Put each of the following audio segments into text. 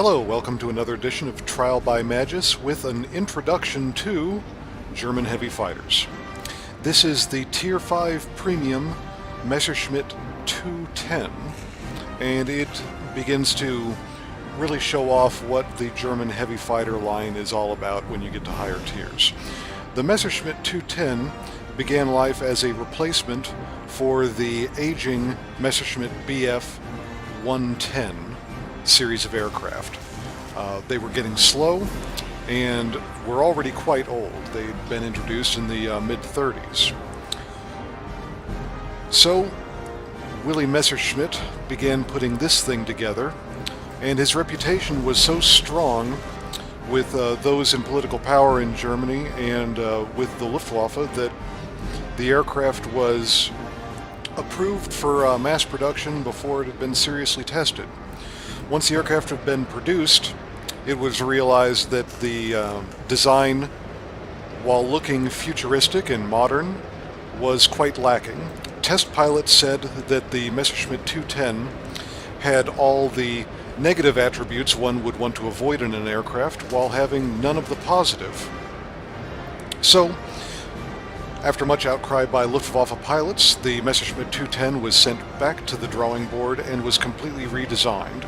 Hello, welcome to another edition of Trial by Magus with an introduction to German heavy fighters. This is the Tier 5 Premium Messerschmitt 210, and it begins to really show off what the German heavy fighter line is all about when you get to higher tiers. The Messerschmitt 210 began life as a replacement for the aging Messerschmitt Bf 110 series of aircraft. They were getting slow and were already quite old. They'd been introduced in the mid-30s. So Willy Messerschmitt began putting this thing together, and his reputation was so strong with those in political power in Germany and with the Luftwaffe that the aircraft was approved for mass production before it had been seriously tested. Once the aircraft had been produced, it was realized that the design, while looking futuristic and modern, was quite lacking. Test pilots said that the Messerschmitt 210 had all the negative attributes one would want to avoid in an aircraft while having none of the positive. So, after much outcry by Luftwaffe pilots, the Messerschmitt 210 was sent back to the drawing board and was completely redesigned,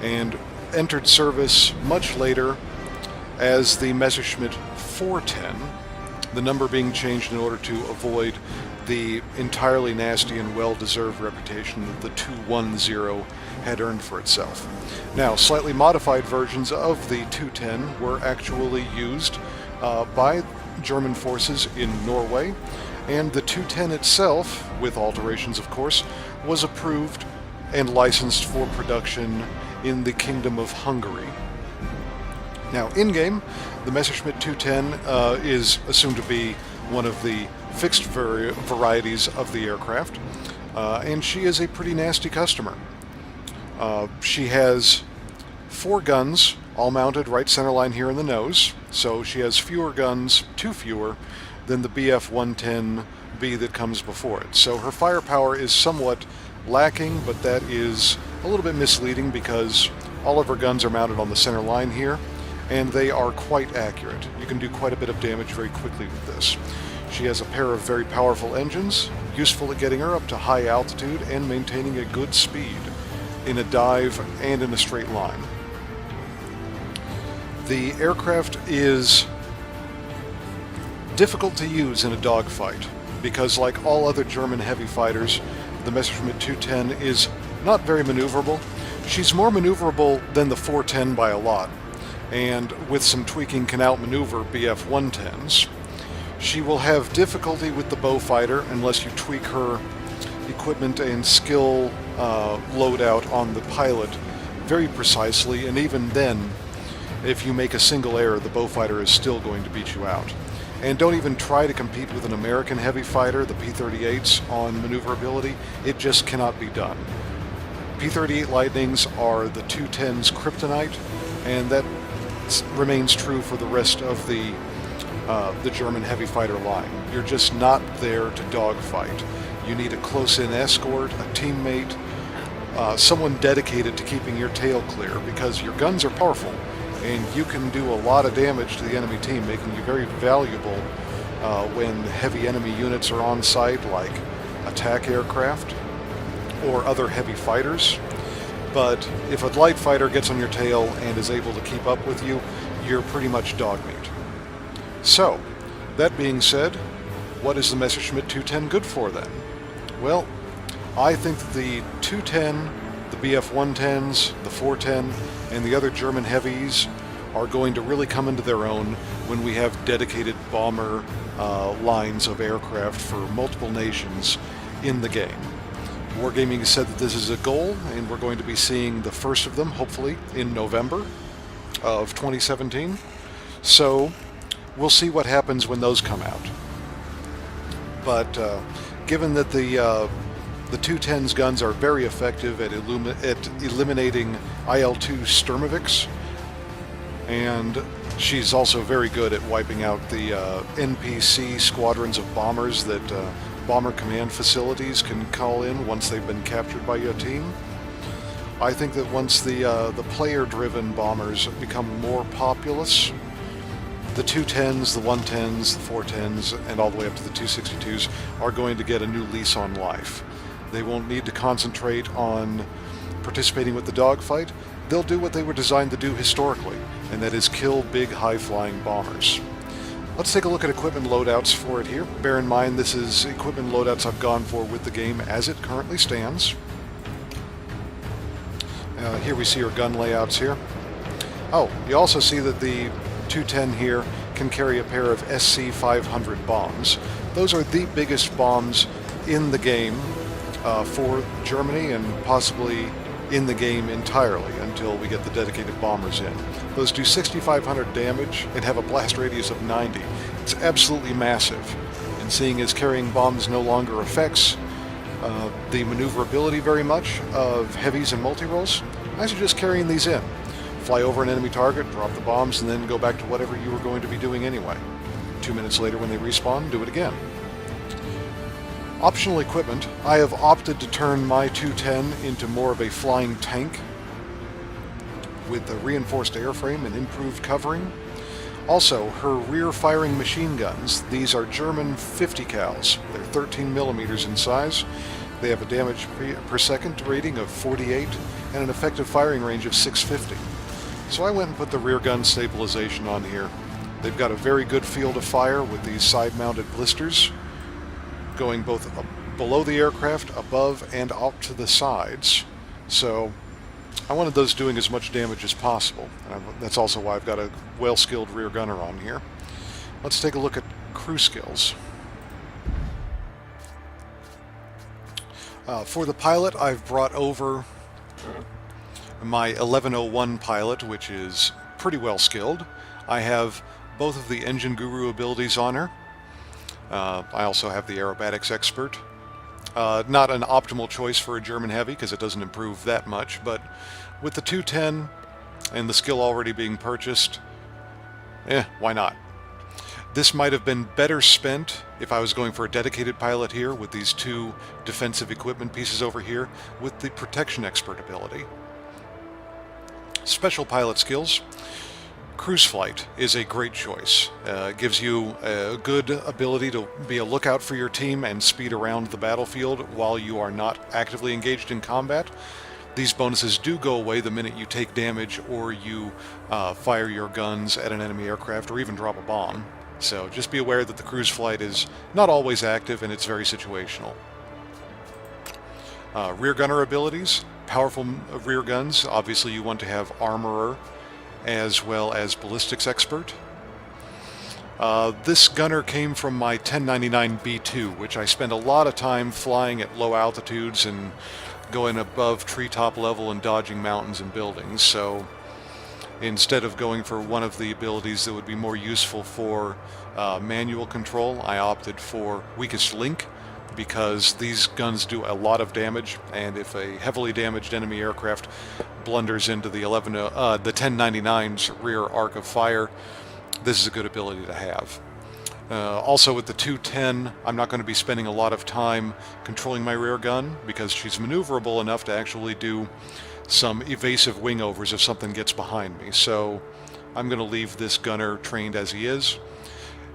and entered service much later as the Messerschmitt 410, the number being changed in order to avoid the entirely nasty and well-deserved reputation that the 210 had earned for itself. Now, slightly modified versions of the 210 were actually used by German forces in Norway, and the 210 itself, with alterations of course, was approved and licensed for production in the Kingdom of Hungary. Now, in-game, the Messerschmitt 210 is assumed to be one of the fixed varieties of the aircraft, and she is a pretty nasty customer. She has 4 guns, all mounted right center line here in the nose, so she has fewer guns, 2 fewer, than the Bf 110B that comes before it. So her firepower is somewhat lacking, but that is a little bit misleading because all of her guns are mounted on the center line here, and they are quite accurate. You can do quite a bit of damage very quickly with this. She has a pair of very powerful engines, useful at getting her up to high altitude and maintaining a good speed in a dive and in a straight line. The aircraft is difficult to use in a dogfight because, like all other German heavy fighters, the Messerschmitt 210 is not very maneuverable. She's more maneuverable than the 410 by a lot, and with some tweaking can outmaneuver Bf 110s. She will have difficulty with the bow fighter unless you tweak her equipment and skill loadout on the pilot very precisely, and even then, if you make a single error, the bow fighter is still going to beat you out. And don't even try to compete with an American heavy fighter, the P-38s, on maneuverability. It just cannot be done. P-38 Lightnings are the 210's kryptonite, and that remains true for the rest of the German heavy fighter line. You're just not there to dogfight. You need a close-in escort, a teammate, someone dedicated to keeping your tail clear, because your guns are powerful, and you can do a lot of damage to the enemy team, making you very valuable when heavy enemy units are on site, like attack aircraft or other heavy fighters. But if a light fighter gets on your tail and is able to keep up with you, you're pretty much dog meat. So, that being said, what is the Messerschmitt 210 good for then? Well, I think that the 210, the Bf 110s, the 410, and the other German heavies are going to really come into their own when we have dedicated bomber lines of aircraft for multiple nations in the game. Wargaming has said that this is a goal, and we're going to be seeing the first of them, hopefully, in November of 2017. So, we'll see what happens when those come out. But given that the 210's guns are very effective at eliminating IL-2 Sturmovix, and she's also very good at wiping out the NPC squadrons of bombers that Bomber Command facilities can call in once they've been captured by your team. I think that once the player-driven bombers become more populous, the 210s, the 110s, the 410s, and all the way up to the 262s are going to get a new lease on life. They won't need to concentrate on participating with the dogfight. They'll do what they were designed to do historically, and that is kill big, high-flying bombers. Let's take a look at equipment loadouts for it here. Bear in mind this is equipment loadouts I've gone for with the game as it currently stands. Here we see our gun layouts here. Oh, you also see that the 210 here can carry a pair of SC-500 bombs. Those are the biggest bombs in the game for Germany, and possibly in the game entirely until we get the dedicated bombers in. Those do 6,500 damage and have a blast radius of 90. It's absolutely massive. And seeing as carrying bombs no longer affects the maneuverability very much of heavies and multi-rolls, I suggest carrying these in. Fly over an enemy target, drop the bombs, and then go back to whatever you were going to be doing anyway. 2 minutes later when they respawn, do it again. Optional equipment, I have opted to turn my 210 into more of a flying tank with a reinforced airframe and improved covering. Also, her rear-firing machine guns, these are German 50 cals. They're 13 millimeters in size. They have a damage per second rating of 48 and an effective firing range of 650. So I went and put the rear gun stabilization on here. They've got a very good field of fire with these side-mounted blisters going both below the aircraft, above, and out to the sides. So I wanted those doing as much damage as possible. And that's also why I've got a well-skilled rear gunner on here. Let's take a look at crew skills. For the pilot, I've brought over my 1101 pilot, which is pretty well skilled. I have both of the engine guru abilities on her. I also have the aerobatics expert. Not an optimal choice for a German heavy because it doesn't improve that much, but with the 210 and the skill already being purchased, why not? This might have been better spent if I was going for a dedicated pilot here with these two defensive equipment pieces over here with the protection expert ability. Special pilot skills. Cruise flight is a great choice. It gives you a good ability to be a lookout for your team and speed around the battlefield while you are not actively engaged in combat. These bonuses do go away the minute you take damage or you fire your guns at an enemy aircraft or even drop a bomb. So just be aware that the cruise flight is not always active and it's very situational. Rear gunner abilities. Powerful rear guns. Obviously you want to have armorer as well as ballistics expert. This gunner came from my 1099 B2, which I spent a lot of time flying at low altitudes and going above treetop level and dodging mountains and buildings. So instead of going for one of the abilities that would be more useful for manual control, I opted for weakest link, because these guns do a lot of damage, and if a heavily damaged enemy aircraft blunders into the 1099's rear arc of fire, this is a good ability to have. Also with the 210, I'm not going to be spending a lot of time controlling my rear gun because she's maneuverable enough to actually do some evasive wingovers if something gets behind me. So I'm going to leave this gunner trained as he is.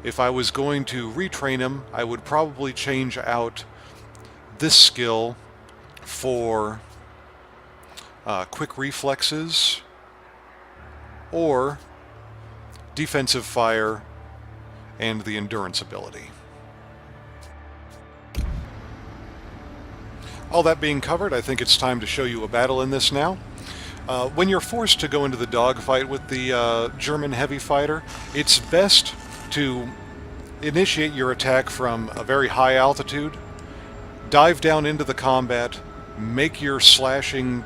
If I was going to retrain him, I would probably change out this skill for quick reflexes or defensive fire and the endurance ability. All that being covered, I think it's time to show you a battle in this now. When you're forced to go into the dogfight with the German heavy fighter, it's best to initiate your attack from a very high altitude, dive down into the combat, make your slashing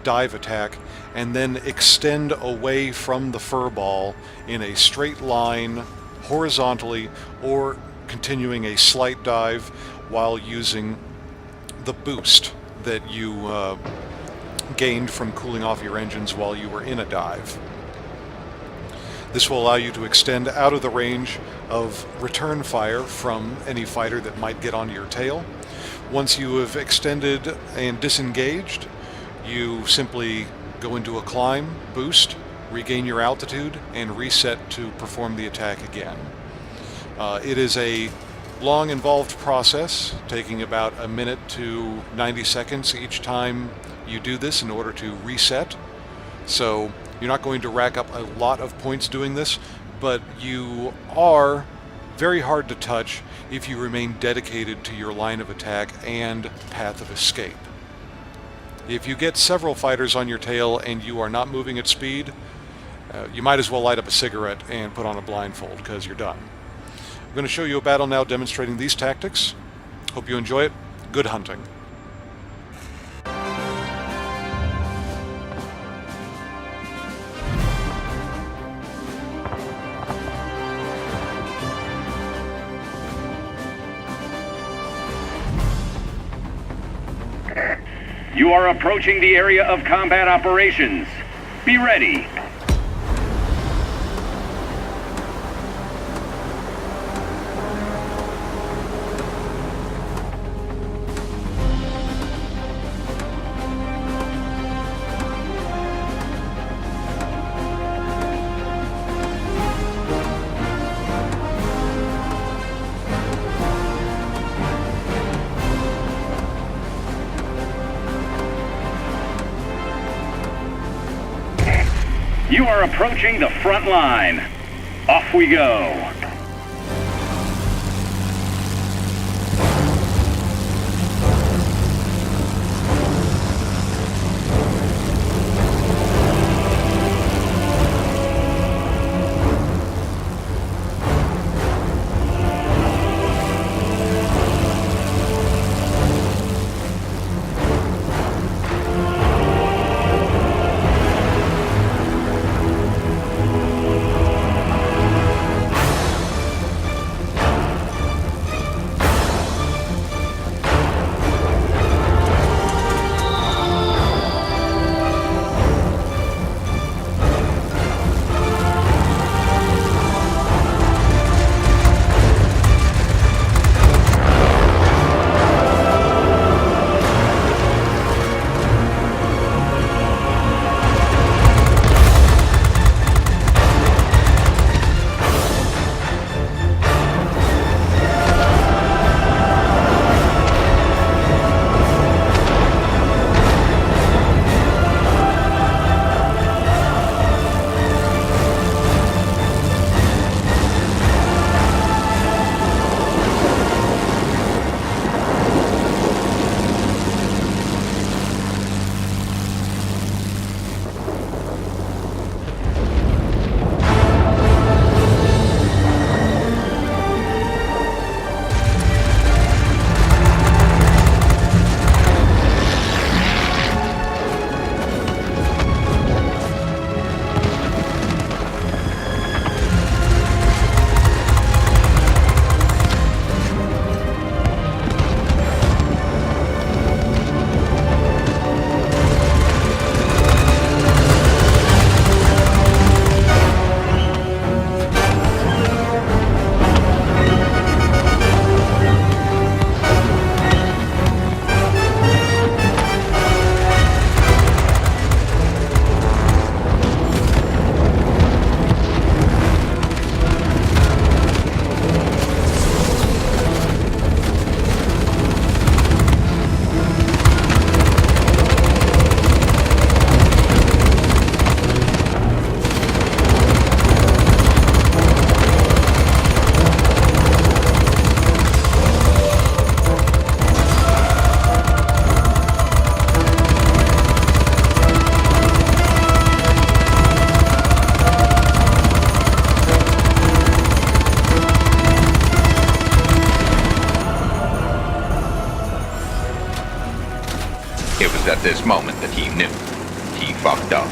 dive attack, and then extend away from the furball in a straight line horizontally or continuing a slight dive while using the boost that you gained from cooling off your engines while you were in a dive. This will allow you to extend out of the range of return fire from any fighter that might get onto your tail. Once you have extended and disengaged, you simply go into a climb, boost, regain your altitude, and reset to perform the attack again. It is a long, involved process, taking about a minute to 90 seconds each time you do this in order to reset. So you're not going to rack up a lot of points doing this, but you are very hard to touch if you remain dedicated to your line of attack and path of escape. If you get several fighters on your tail and you are not moving at speed, you might as well light up a cigarette and put on a blindfold, because you're done. I'm going to show you a battle now demonstrating these tactics. Hope you enjoy it. Good hunting. You are approaching the area of combat operations. Be ready. You are approaching the front line. Off we go. It was at this moment that he knew. He fucked up.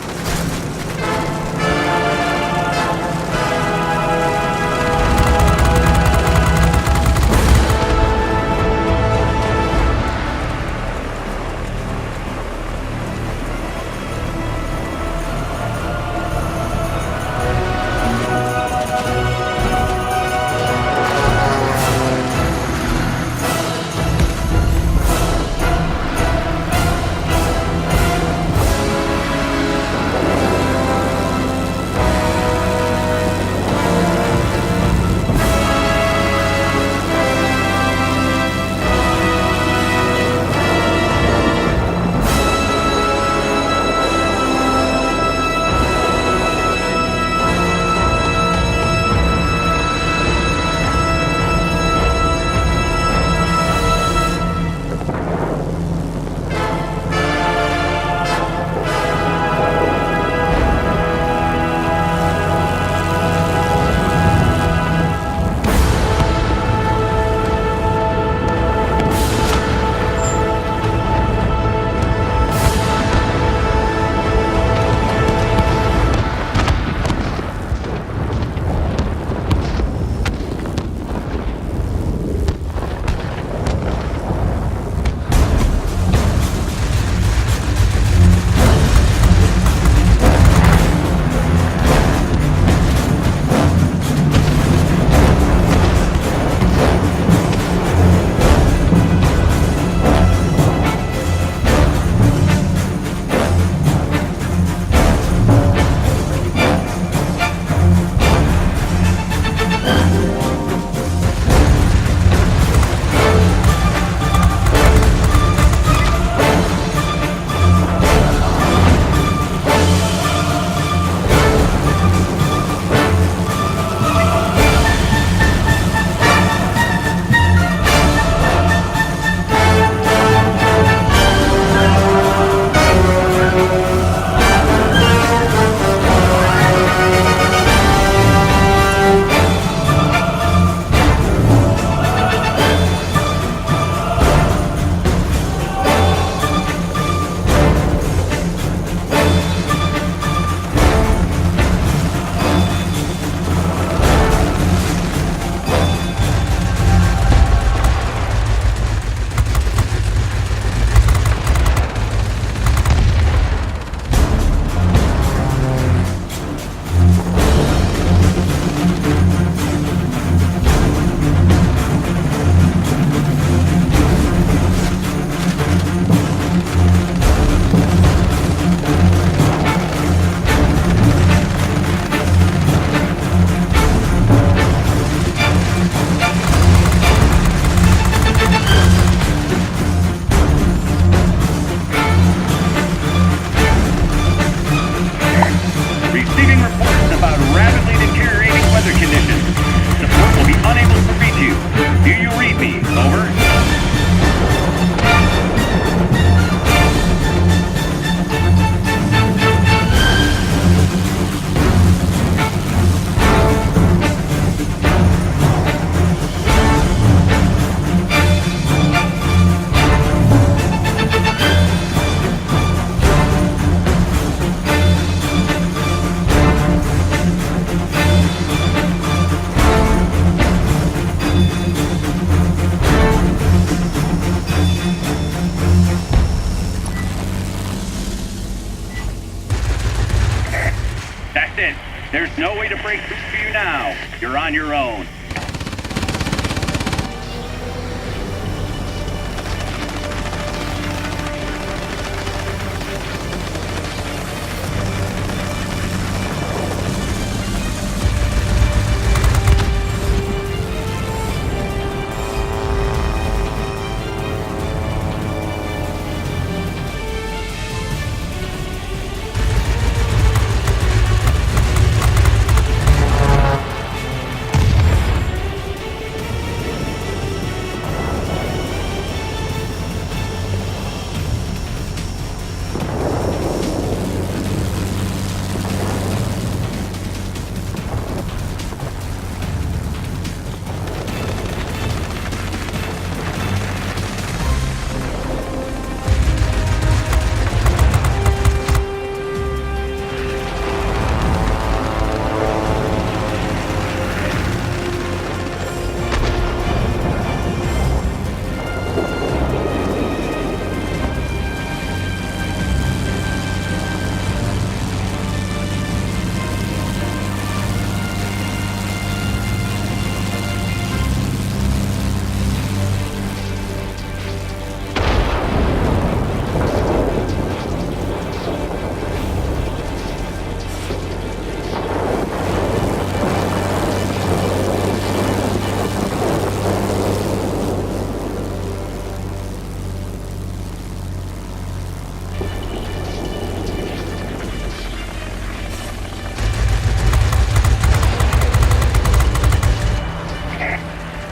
That's it. There's no way to break through for you now. You're on your own.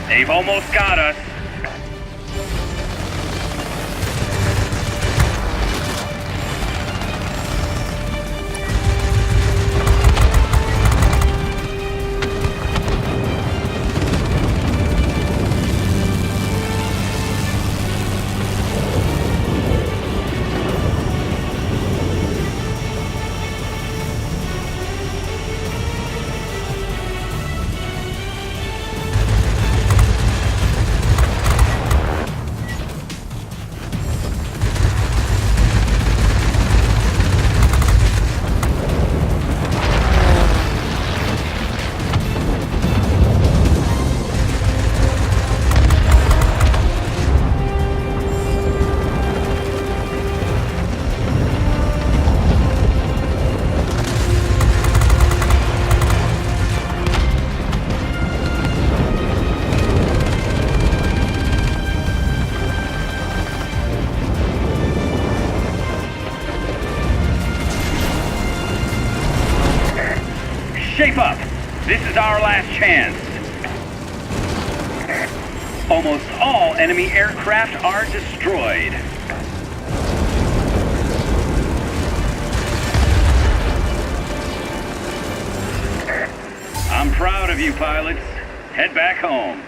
They've almost got us. Shape up! This is our last chance. Almost all enemy aircraft are destroyed. I'm proud of you, pilots. Head back home.